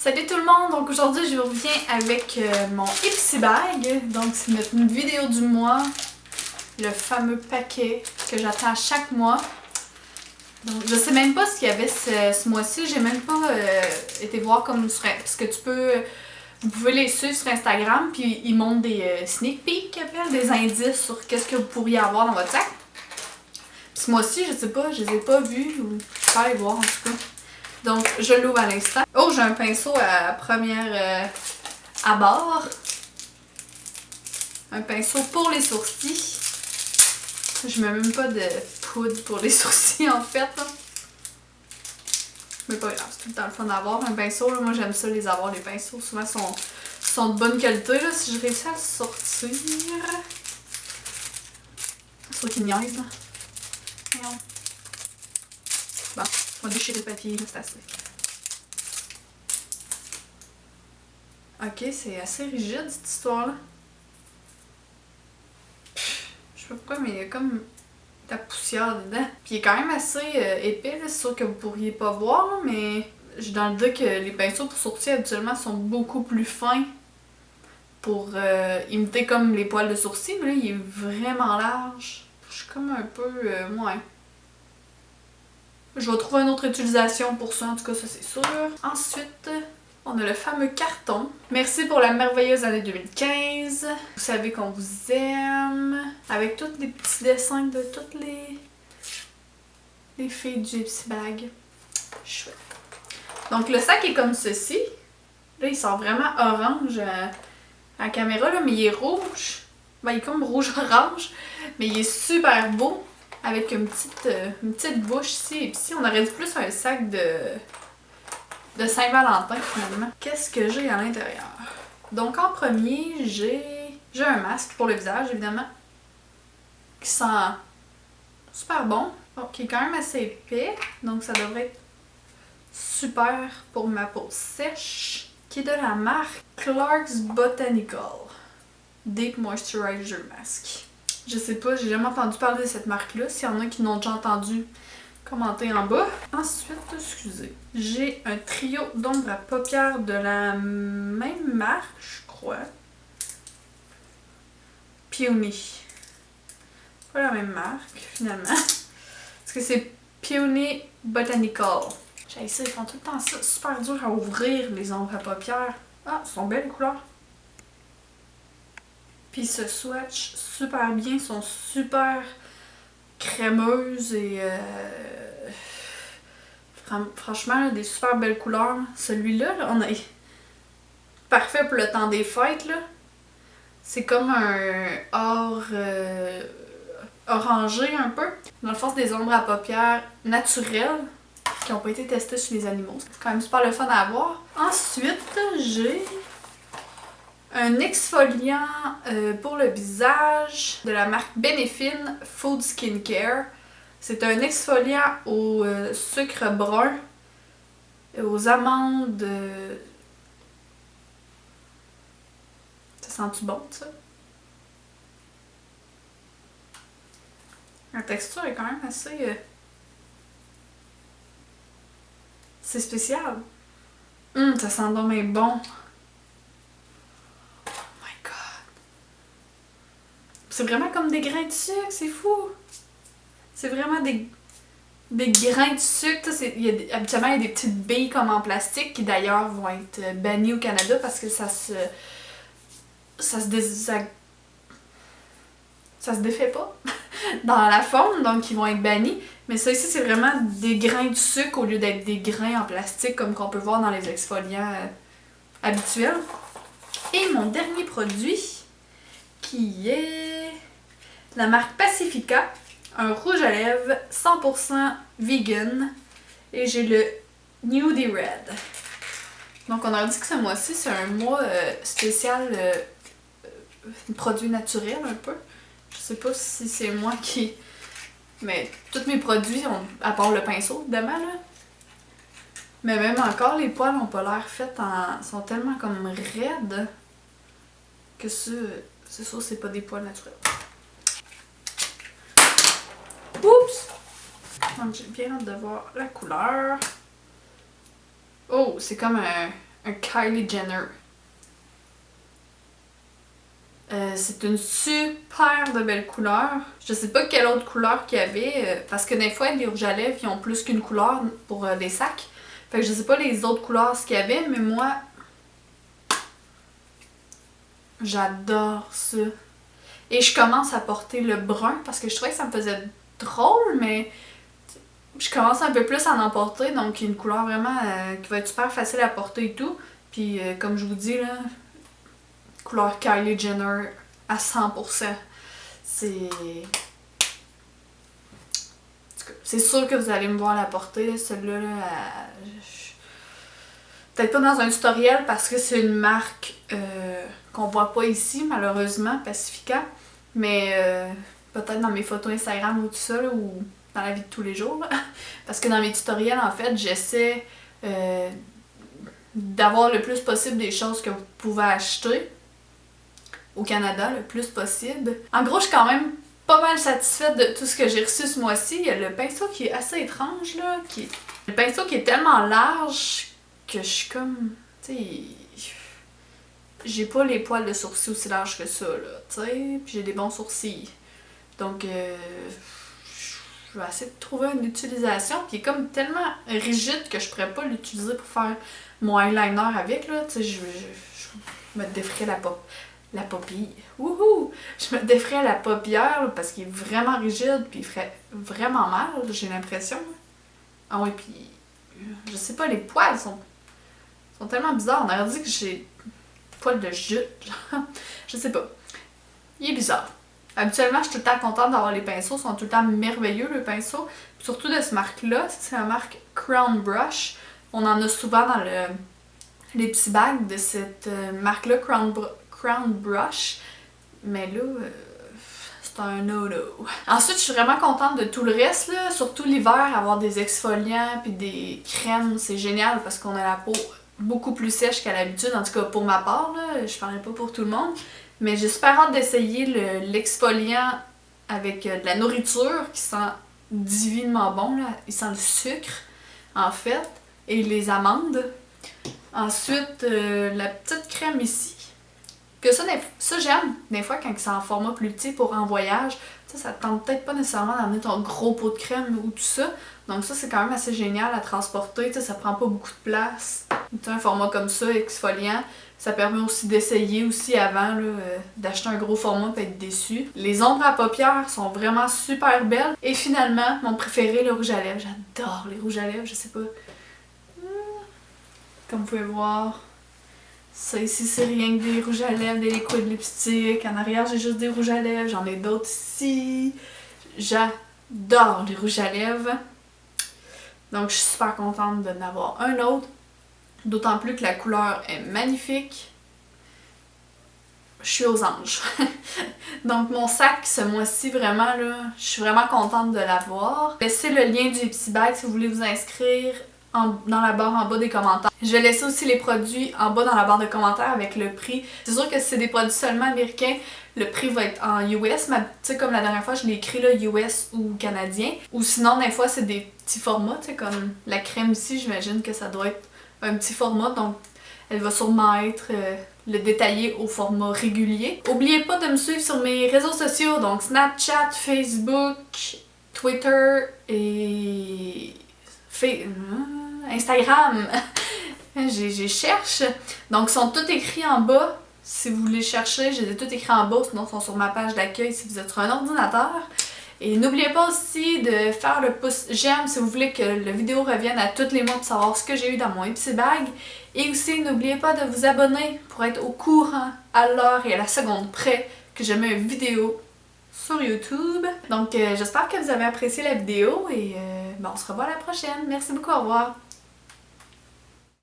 Salut tout le monde! Donc aujourd'hui je reviens avec mon Ipsy Bag. Donc c'est notre vidéo du mois. Le fameux paquet que j'attends chaque mois. Donc je sais même pas ce qu'il y avait ce mois-ci. J'ai même pas été voir comme serait. Parce que vous pouvez les suivre sur Instagram. Puis ils montrent des sneak peeks, des indices sur qu'est-ce que vous pourriez avoir dans votre sac. Puis ce mois-ci, je sais pas, je les ai pas vus. Ou je vais aller voir en tout cas. Donc, je l'ouvre à l'instant. Oh, j'ai un pinceau à première abord. Un pinceau pour les sourcils. Je mets même pas de poudre pour les sourcils en fait. Là. Mais pas grave, c'est tout le temps le fun d'avoir un pinceau. Là. Moi, j'aime ça les avoir, les pinceaux. Souvent, sont de bonne qualité. Là. Si je réussis à le sortir. C'est sûr qu'il niaise. Là. Merde. Bon. On va déchirer le papier, là, c'est assez. Ok, c'est assez rigide cette histoire-là. Je sais pas pourquoi, mais il y a comme de la poussière dedans. Puis il est quand même assez épais, là, c'est sûr que vous pourriez pas voir, là, mais j'ai dans le doute que les pinceaux pour sourcils habituellement sont beaucoup plus fins pour imiter comme les poils de sourcils, mais là il est vraiment large. Je suis comme un peu ouais. Je vais trouver une autre utilisation pour ça, en tout cas ça c'est sûr. Ensuite, on a le fameux carton. Merci pour la merveilleuse année 2015. Vous savez qu'on vous aime. Avec tous les petits dessins de toutes les filles du Ipsy Bag. Chouette. Donc le sac est comme ceci. Là il sort vraiment orange à la caméra, là, mais il est rouge. Ben, il est comme rouge-orange, mais il est super beau. Avec une petite bouche ici et ici. On aurait dit plus un sac de Saint-Valentin finalement. Qu'est-ce que j'ai à l'intérieur? Donc en premier, j'ai un masque pour le visage évidemment. Qui sent super bon. Oh, qui est quand même assez épais. Donc ça devrait être super pour ma peau sèche. Qui est de la marque Clarks Botanical Deep Moisturizer Mask. Je sais pas, j'ai jamais entendu parler de cette marque-là. S'il y en a qui n'ont déjà entendu, commentez en bas. Ensuite, excusez, j'ai un trio d'ombres à paupières de la même marque, je crois. Peony. Pas la même marque, finalement. Parce que c'est Peony Botanical. J'ai essayé, ils font tout le temps ça. Super dur à ouvrir, les ombres à paupières. Ah, elles sont belles les couleurs. Puis ce swatch super bien, sont super crémeuses et franchement là, des super belles couleurs. Celui-là, là, on a parfait pour le temps des fêtes là. C'est comme un or orangé un peu. Dans le fond, c'est des ombres à paupières naturelles qui n'ont pas été testées sur les animaux. C'est quand même super le fun à avoir. Ensuite, j'ai un exfoliant pour le visage de la marque Benefin Food Skincare. C'est un exfoliant au sucre brun, aux amandes. Ça sent-tu bon, ça? La texture est quand même assez... C'est spécial. Ça sent donc bien bon. C'est vraiment comme des grains de sucre, c'est fou! C'est vraiment des grains de sucre. Habituellement, il y a des petites billes comme en plastique qui d'ailleurs vont être bannies au Canada parce que ça se défait pas dans la forme, donc ils vont être bannis. Mais ça ici, c'est vraiment des grains de sucre au lieu d'être des grains en plastique comme qu'on peut voir dans les exfoliants habituels. Et mon dernier produit, qui est la marque Pacifica, un rouge à lèvres 100% vegan, et j'ai le Nudie Red. Donc on a dit que ce mois-ci c'est un mois spécial produits naturels un peu. Je sais pas si c'est moi qui... Mais tous mes produits, à part le pinceau évidemment là. Mais même encore les poils n'ont pas l'air faits sont tellement comme raides que c'est sûr c'est pas des poils naturels. Oups! Donc j'ai bien hâte de voir la couleur. Oh, c'est comme un Kylie Jenner. C'est une super de belle couleur. Je sais pas quelle autre couleur qu'il y avait, parce que des fois, les rouges à lèvres, ils ont plus qu'une couleur pour les sacs. Fait que je sais pas les autres couleurs ce qu'il y avait, mais moi, j'adore ça. Et je commence à porter le brun, parce que je trouvais que ça me faisait drôle, mais je commence un peu plus à en porter, donc une couleur vraiment qui va être super facile à porter et tout. Puis comme je vous dis là, couleur Kylie Jenner à 100%. C'est sûr que vous allez me voir la porter, celle-là. Peut-être pas dans un tutoriel parce que c'est une marque qu'on voit pas ici, malheureusement, Pacifica. Mais peut-être dans mes photos Instagram ou tout ça, là, ou dans la vie de tous les jours. Là. Parce que dans mes tutoriels, en fait, j'essaie d'avoir le plus possible des choses que vous pouvez acheter au Canada, le plus possible. En gros, je suis quand même pas mal satisfaite de tout ce que j'ai reçu ce mois-ci. Il y a le pinceau qui est assez étrange, là. Le pinceau qui est tellement large que je suis comme... Tu sais... J'ai pas les poils de sourcils aussi larges que ça, là, tu sais. Puis j'ai des bons sourcils. Donc, je vais essayer de trouver une utilisation. Puis il est comme tellement rigide que je pourrais pas l'utiliser pour faire mon eyeliner avec, là. Tu sais, je me défrais la paupière. Wouhou! Je me défrais la paupière là, parce qu'il est vraiment rigide puis il ferait vraiment mal, j'ai l'impression. Ah oui, puis je sais pas, les poils sont tellement bizarres. On aurait dit que j'ai des poils de jute. Je sais pas. Il est bizarre. Habituellement, je suis tout le temps contente d'avoir les pinceaux. Ils sont tout le temps merveilleux, les pinceaux. Puis surtout de cette marque-là. C'est la marque Crown Brush. On en a souvent dans les petits bags de cette marque-là, Crown Brush. Mais là, c'est un no-no. Ensuite, je suis vraiment contente de tout le reste, là. Surtout l'hiver, avoir des exfoliants puis des crèmes, c'est génial parce qu'on a la peau beaucoup plus sèche qu'à l'habitude. En tout cas, pour ma part, là, je parlais pas pour tout le monde. Mais j'ai super hâte d'essayer l'exfoliant avec de la nourriture qui sent divinement bon, là. Il sent le sucre, en fait, et les amandes. Ensuite, la petite crème ici. Que ça j'aime des fois quand c'est en format plus petit pour en voyage. Ça te tente peut-être pas nécessairement d'amener ton gros pot de crème ou tout ça. Donc ça, c'est quand même assez génial à transporter. Ça prend pas beaucoup de place. Un format comme ça, exfoliant, ça permet aussi d'essayer aussi avant d'acheter un gros format et être déçu. Les ombres à paupières sont vraiment super belles. Et finalement, mon préféré, le rouge à lèvres. J'adore les rouges à lèvres, je sais pas. Comme vous pouvez voir. Ça ici, c'est rien que des rouges à lèvres, des liquides lipstick. En arrière, j'ai juste des rouges à lèvres. J'en ai d'autres ici. J'adore les rouges à lèvres. Donc, je suis super contente d'en avoir un autre. D'autant plus que la couleur est magnifique. Je suis aux anges. Donc, mon sac, ce mois-ci, vraiment, là, je suis vraiment contente de l'avoir. Laissez le lien du Ipsy Bag si vous voulez vous inscrire. Dans la barre en bas des commentaires. Je vais laisser aussi les produits en bas dans la barre de commentaires avec le prix. C'est sûr que si c'est des produits seulement américains, le prix va être en US. Tu sais, comme la dernière fois, je l'ai écrit là, US ou canadien. Ou sinon, des fois, c'est des petits formats. Tu sais, comme la crème ici, j'imagine que ça doit être un petit format. Donc, elle va sûrement être le détaillé au format régulier. N'oubliez pas de me suivre sur mes réseaux sociaux. Donc, Snapchat, Facebook, Twitter et... Instagram. J'y cherche. Donc, ils sont tous écrits en bas. Si vous voulez chercher, je les ai tous écrits en bas. Sinon, ils sont sur ma page d'accueil si vous êtes sur un ordinateur. Et n'oubliez pas aussi de faire le pouce j'aime si vous voulez que la vidéo revienne à tous les mois pour savoir ce que j'ai eu dans mon Ipsy Bag. Et aussi, n'oubliez pas de vous abonner pour être au courant à l'heure et à la seconde près que je mets une vidéo sur YouTube. Donc, j'espère que vous avez apprécié la vidéo et on se revoit à la prochaine. Merci beaucoup, au revoir!